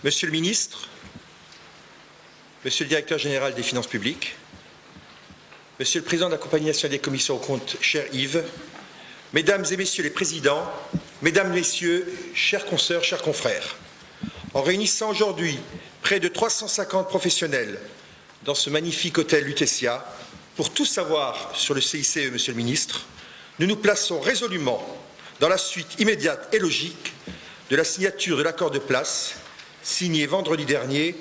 Monsieur le ministre, Monsieur le directeur général des finances publiques, Monsieur le président de la Compagnie nationale des commissions aux comptes, cher Yves, Mesdames et Messieurs les présidents, Mesdames, Messieurs, chers consoeurs, chers confrères, en réunissant aujourd'hui près de 350 professionnels dans ce magnifique hôtel Lutetia pour tout savoir sur le CICE, Monsieur le ministre, nous nous plaçons résolument dans la suite immédiate et logique de la signature de l'accord de place signé vendredi dernier,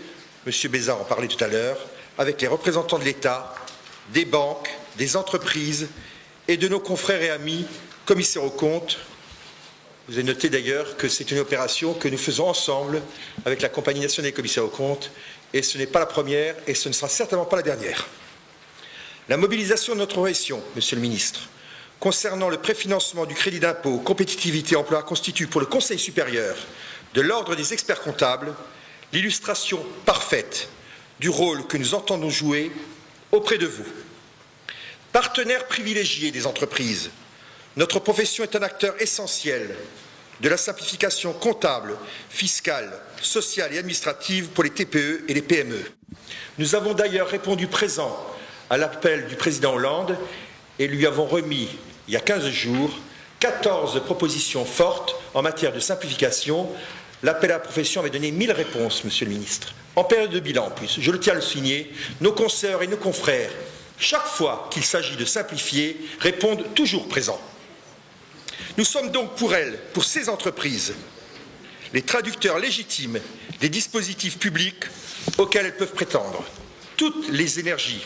M. Bézard en parlait tout à l'heure, avec les représentants de l'État, des banques, des entreprises et de nos confrères et amis commissaires aux comptes. Vous avez noté d'ailleurs que c'est une opération que nous faisons ensemble avec la Compagnie nationale des commissaires aux comptes, et ce n'est pas la première et ce ne sera certainement pas la dernière. La mobilisation de notre profession, Monsieur le ministre, concernant le préfinancement du crédit d'impôt, compétitivité et emploi constitue pour le Conseil supérieur de l'ordre des experts comptables l'illustration parfaite du rôle que nous entendons jouer auprès de vous. Partenaire privilégié des entreprises, notre profession est un acteur essentiel de la simplification comptable, fiscale, sociale et administrative pour les TPE et les PME. Nous avons d'ailleurs répondu présent à l'appel du président Hollande et lui avons remis, il y a 15 jours, 14 propositions fortes en matière de simplification. L'appel à la profession avait donné 1000 réponses, Monsieur le ministre. En période de bilan, en plus, je le tiens à le souligner, nos consoeurs et nos confrères, chaque fois qu'il s'agit de simplifier, répondent toujours présents. Nous sommes donc pour elles, pour ces entreprises, les traducteurs légitimes des dispositifs publics auxquels elles peuvent prétendre. Toutes les énergies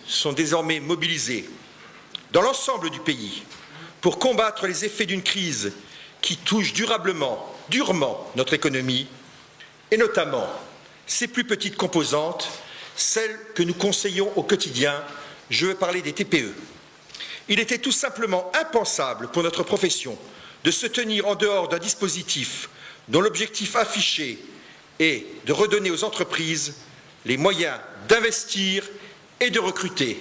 sont désormais mobilisées dans l'ensemble du pays pour combattre les effets d'une crise qui touche durement notre économie, et notamment ses plus petites composantes, celles que nous conseillons au quotidien. Je veux parler des TPE. Il était tout simplement impensable pour notre profession de se tenir en dehors d'un dispositif dont l'objectif affiché est de redonner aux entreprises les moyens d'investir et de recruter.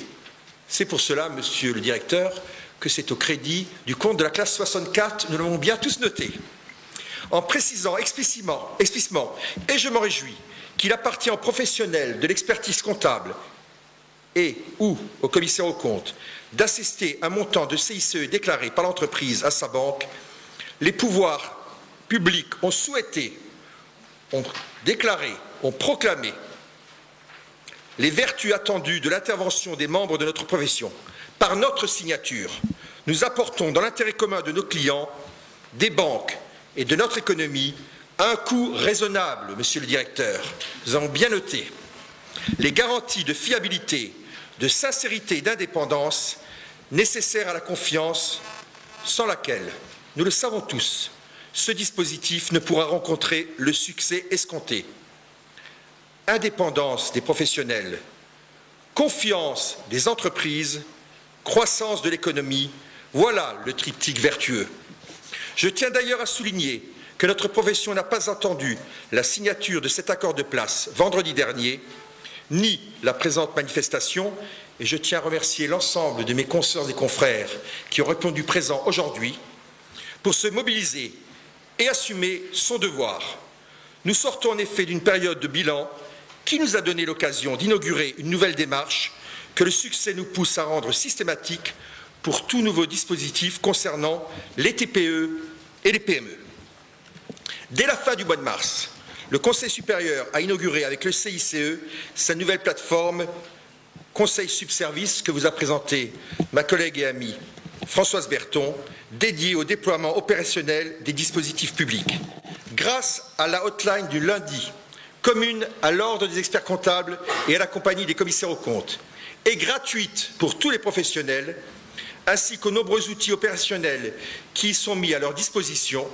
C'est pour cela, Monsieur le directeur, que c'est au crédit du compte de la classe 64, nous l'avons bien tous noté. En précisant explicitement, et je m'en réjouis, qu'il appartient aux professionnels de l'expertise comptable et ou aux commissaires aux comptes d'assister un montant de CICE déclaré par l'entreprise à sa banque, les pouvoirs publics ont souhaité, ont déclaré, ont proclamé les vertus attendues de l'intervention des membres de notre profession. Par notre signature, nous apportons dans l'intérêt commun de nos clients, des banques et de notre économie à un coût raisonnable, Monsieur le directeur. Nous avons bien noté les garanties de fiabilité, de sincérité et d'indépendance nécessaires à la confiance, sans laquelle, nous le savons tous, ce dispositif ne pourra rencontrer le succès escompté. Indépendance des professionnels, confiance des entreprises, croissance de l'économie, voilà le triptyque vertueux. Je tiens d'ailleurs à souligner que notre profession n'a pas attendu la signature de cet accord de place vendredi dernier, ni la présente manifestation, et je tiens à remercier l'ensemble de mes consoeurs et confrères qui ont répondu présents aujourd'hui pour se mobiliser et assumer son devoir. Nous sortons en effet d'une période de bilan qui nous a donné l'occasion d'inaugurer une nouvelle démarche que le succès nous pousse à rendre systématique pour tout nouveau dispositif concernant les TPE et les PME. Dès la fin du mois de mars, le Conseil supérieur a inauguré avec le CICE sa nouvelle plateforme Conseil Subservice que vous a présenté ma collègue et amie Françoise Berton, dédiée au déploiement opérationnel des dispositifs publics. Grâce à la hotline du lundi, commune à l'ordre des experts comptables et à la compagnie des commissaires aux comptes, et gratuite pour tous les professionnels, ainsi qu'aux nombreux outils opérationnels qui y sont mis à leur disposition,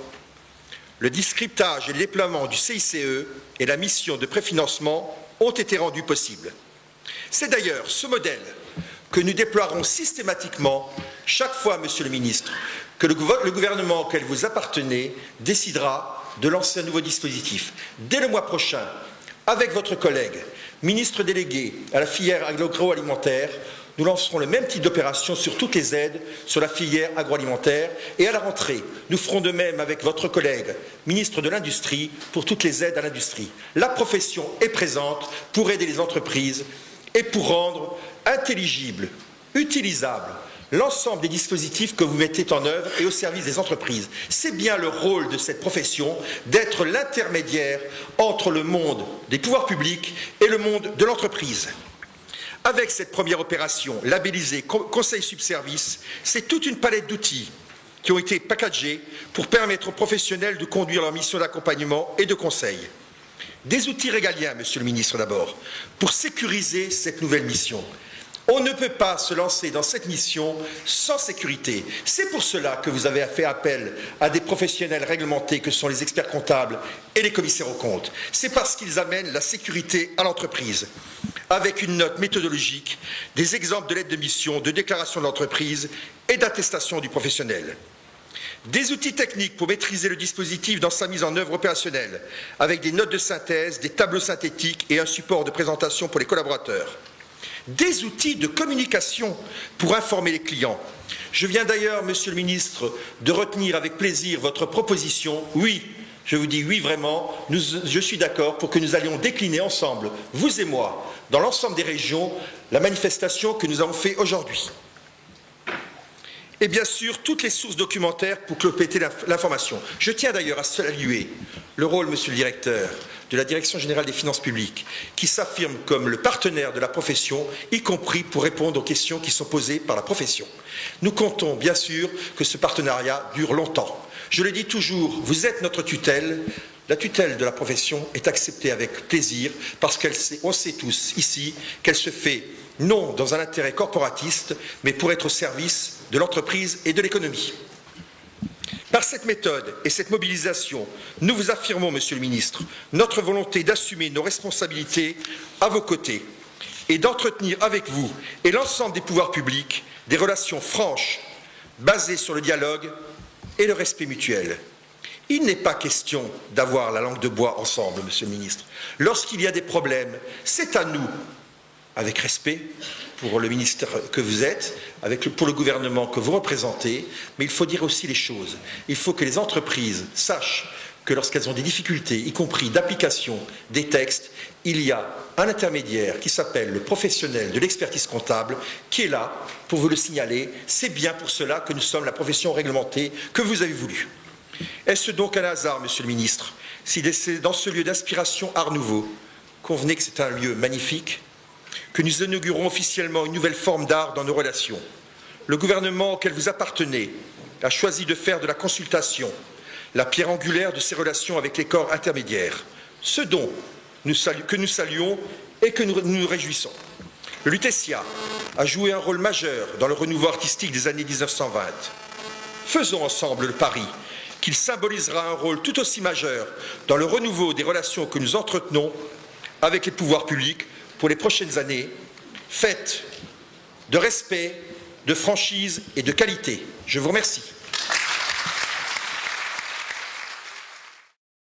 le décryptage et le déploiement du CICE et la mission de préfinancement ont été rendus possibles. C'est d'ailleurs ce modèle que nous déploierons systématiquement chaque fois, Monsieur le ministre, que le gouvernement auquel vous appartenez décidera de lancer un nouveau dispositif. Dès le mois prochain, avec votre collègue, ministre délégué à la filière agroalimentaire, nous lancerons le même type d'opération sur toutes les aides sur la filière agroalimentaire et à la rentrée, nous ferons de même avec votre collègue, ministre de l'Industrie, pour toutes les aides à l'industrie. La profession est présente pour aider les entreprises et pour rendre intelligible, utilisable, l'ensemble des dispositifs que vous mettez en œuvre et au service des entreprises. C'est bien le rôle de cette profession d'être l'intermédiaire entre le monde des pouvoirs publics et le monde de l'entreprise. Avec cette première opération labellisée Conseil Subservice, c'est toute une palette d'outils qui ont été packagés pour permettre aux professionnels de conduire leur mission d'accompagnement et de conseil. Des outils régaliens, Monsieur le Ministre, d'abord, pour sécuriser cette nouvelle mission. On ne peut pas se lancer dans cette mission sans sécurité. C'est pour cela que vous avez fait appel à des professionnels réglementés que sont les experts comptables et les commissaires aux comptes. C'est parce qu'ils amènent la sécurité à l'entreprise, avec une note méthodologique, des exemples de lettres de mission, de déclaration de l'entreprise et d'attestation du professionnel. Des outils techniques pour maîtriser le dispositif dans sa mise en œuvre opérationnelle, avec des notes de synthèse, des tableaux synthétiques et un support de présentation pour les collaborateurs. Des outils de communication pour informer les clients. Je viens d'ailleurs, Monsieur le Ministre, de retenir avec plaisir votre proposition. Oui, je vous dis oui vraiment, je suis d'accord pour que nous allions décliner ensemble, vous et moi, dans l'ensemble des régions, la manifestation que nous avons faite aujourd'hui. Et bien sûr, toutes les sources documentaires pour compléter l'information. Je tiens d'ailleurs à saluer le rôle, Monsieur le Directeur, de la Direction générale des finances publiques, qui s'affirme comme le partenaire de la profession, y compris pour répondre aux questions qui sont posées par la profession. Nous comptons, bien sûr, que ce partenariat dure longtemps. Je le dis toujours, vous êtes notre tutelle. La tutelle de la profession est acceptée avec plaisir parce qu'on sait tous ici qu'elle se fait non dans un intérêt corporatiste, mais pour être au service de l'entreprise et de l'économie. Par cette méthode et cette mobilisation, nous vous affirmons, Monsieur le Ministre, notre volonté d'assumer nos responsabilités à vos côtés et d'entretenir avec vous et l'ensemble des pouvoirs publics des relations franches, basées sur le dialogue et le respect mutuel. Il n'est pas question d'avoir la langue de bois ensemble, Monsieur le Ministre. Lorsqu'il y a des problèmes, c'est à nous, avec respect pour le ministère que vous êtes, pour le gouvernement que vous représentez, mais il faut dire aussi les choses. Il faut que les entreprises sachent que lorsqu'elles ont des difficultés, y compris d'application des textes, il y a un intermédiaire qui s'appelle le professionnel de l'expertise comptable qui est là pour vous le signaler. C'est bien pour cela que nous sommes la profession réglementée que vous avez voulu. Est-ce donc un hasard, Monsieur le Ministre, si c'est dans ce lieu d'inspiration Art Nouveau, convenez que c'est un lieu magnifique, que nous inaugurons officiellement une nouvelle forme d'art dans nos relations. Le gouvernement auquel vous appartenez a choisi de faire de la consultation la pierre angulaire de ses relations avec les corps intermédiaires, ce dont que nous saluons et que nous nous réjouissons. Le Lutetia a joué un rôle majeur dans le renouveau artistique des années 1920. Faisons ensemble le pari qu'il symbolisera un rôle tout aussi majeur dans le renouveau des relations que nous entretenons avec les pouvoirs publics pour les prochaines années, faites de respect, de franchise et de qualité. Je vous remercie.